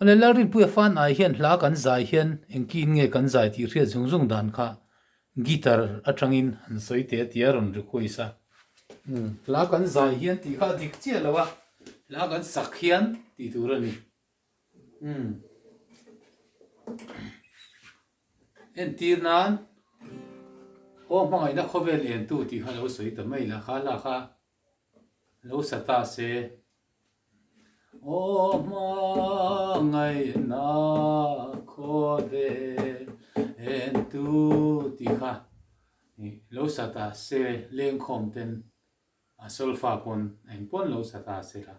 ale larin pu fan ai hian hla kan zai hian engkin nge kan zai ti hriat zung dan kha guitar atangin an soite tia ron ri khuisa hla kan zai hian ti kha dik che lawa hla kan sak hian ti turani en tirnan o mangai na khovel en tu ti kha lo soita mai la kha lo sata se o mangai na khovel en tu ti kha ni lo sata se leng khom ten a solfa pon en pon lo sata se la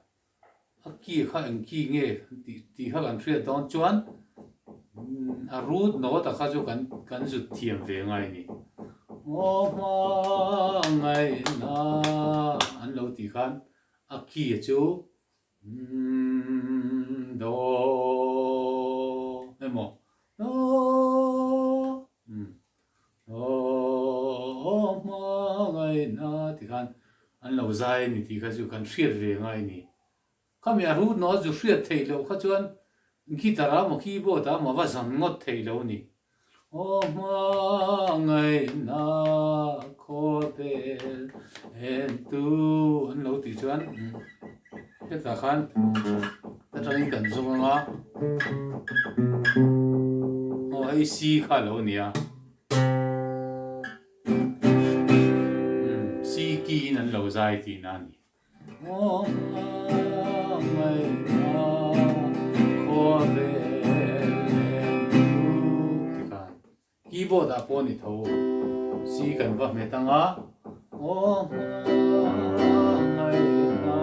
a ki kha en ki nge ti kha kan thria don chuan a root no ta kha chu kan zut thiam ve ngai ni o mangai na an lo ti khan a ki chu do emo do do mangai na ti khan an lo zai ni ti kha chu kan hriat ve ngai ni kami a root no chu hriat thei lo kha chuan guitar-ah mo keyboard-ah mo va zan ngot thei lo ni o mangai na khovel en tu an lo ti chuan ta khan ta tangin kan zung anga o hei C kha lo ni a C key nan lo zai ti na ni o mangai na keyboard-ah pawh ni tho C kan va hmet anga o mangai na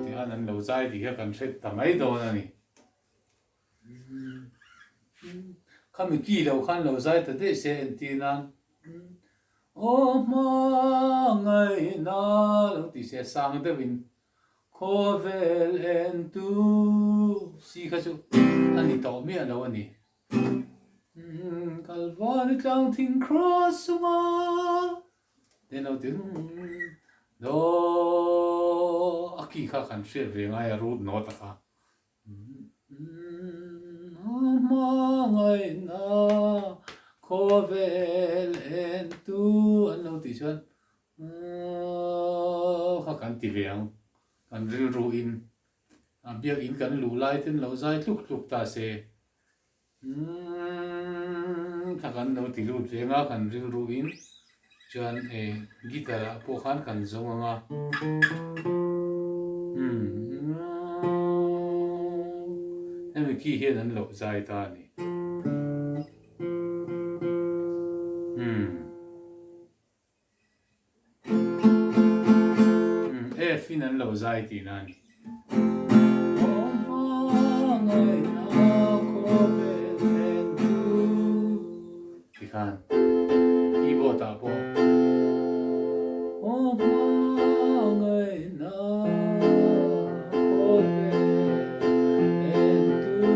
ti khan an lo zai ti kha kan hret tamai dawn ani khami ki lo khan lo zai ta de se en ti nan o mangai na lo ti se sang dewin khovel en tu si kha chu ani to mi alo ani kalvani tlang thing cross sunga then out do aki kha kan hriat ve ngai a root no ta kha mangai na khovel en tu an lo ti chuan kha kan ti veang kan ril ru in biak in kan lu lai ten lo zai tluk ta se kha kan lo ti lut venga kan ril ru in chuan guitar-ah pawh khan kan zong anga hemi ki hian an lo zai ta ni F in an lo zai ti na ni ti khan keyboard-ah pawh o mangai na khovel en tu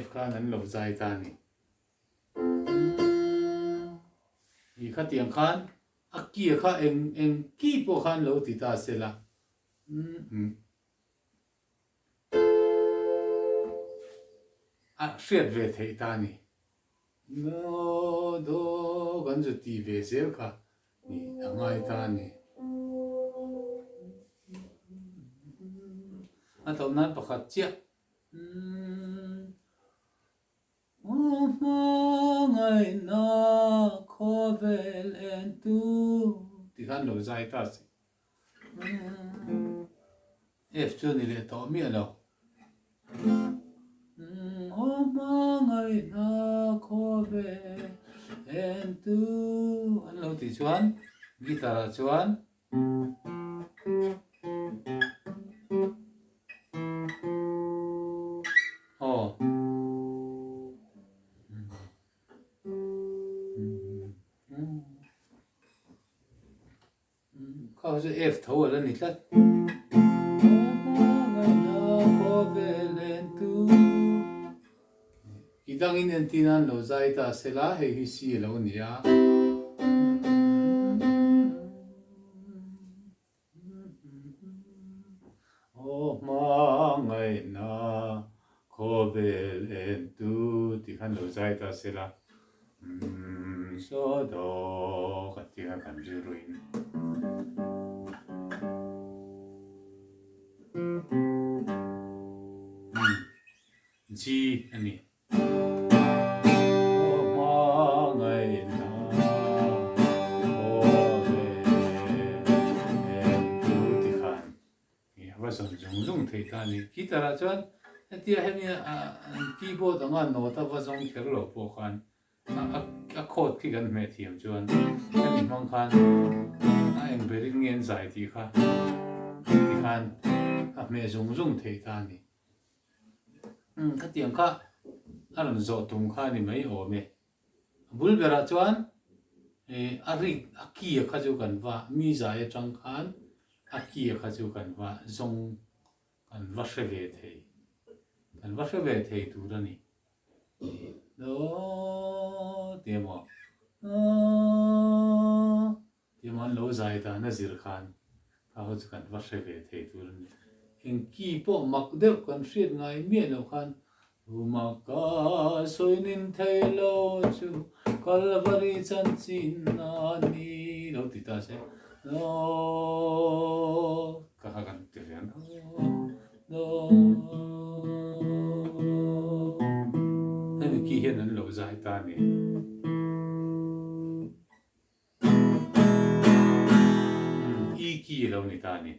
F khan an lo zai ta ni i kha tiang khan a ki kha eng ki pawh khan lo ti ta se la a hriat ve thei ta ni no do kan zu ti ve zel kha ni angai ta ni a to nan pakhat chia o mangai na khovel en tu ti khan lo zai ta se F chu ni le to mi alo o mangai na khovel en tu an lo ti chuan guitar-ah chuan kha chu F tho ala ni tlat idangin en tinan lo zai ta se la hei hi C lo ni a o ô ma ngày na khó về lên tu thì khăn đầu dài ta sẽ là số đó cái tiếng khăn chữ rồi G anh đi ô ma ngày na và dùng dùng thấy ta này guitar là chọn thì hay mi keyboard ang nota và dùng khéo lo bộ khan chord khi gần mẹ thiam chọn hay mi mong khan anh bị nghiền giải thì khan mẹ dùng thấy ta này cái tiếng khác anh dọn tung khan thì mấy ổn mẹ bul bera chọn ari kia khá chú gần và mi giải trong khan kia khá chú gần và dùng gần vắt về thầy tu ra nè đó tiệm mà lâu dài ta nó zir khan khá chú gần vắt về thầy tu ra nè hình kỳ bộ mặc đẹp còn xuyên ngày miền đâu khan mà cả soi nín thầy lâu chú Calvary chân chín nani đâu thì ta sẽ no kakagan tiyan no ano kihin ang lo zai ta ni ki lo ni ta ni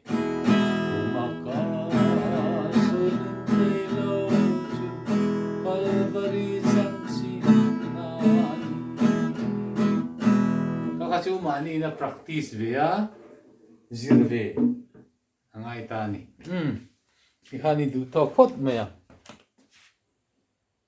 Kakasiu mani na practice via zirve ang ay tani. Ihani du to kot maya.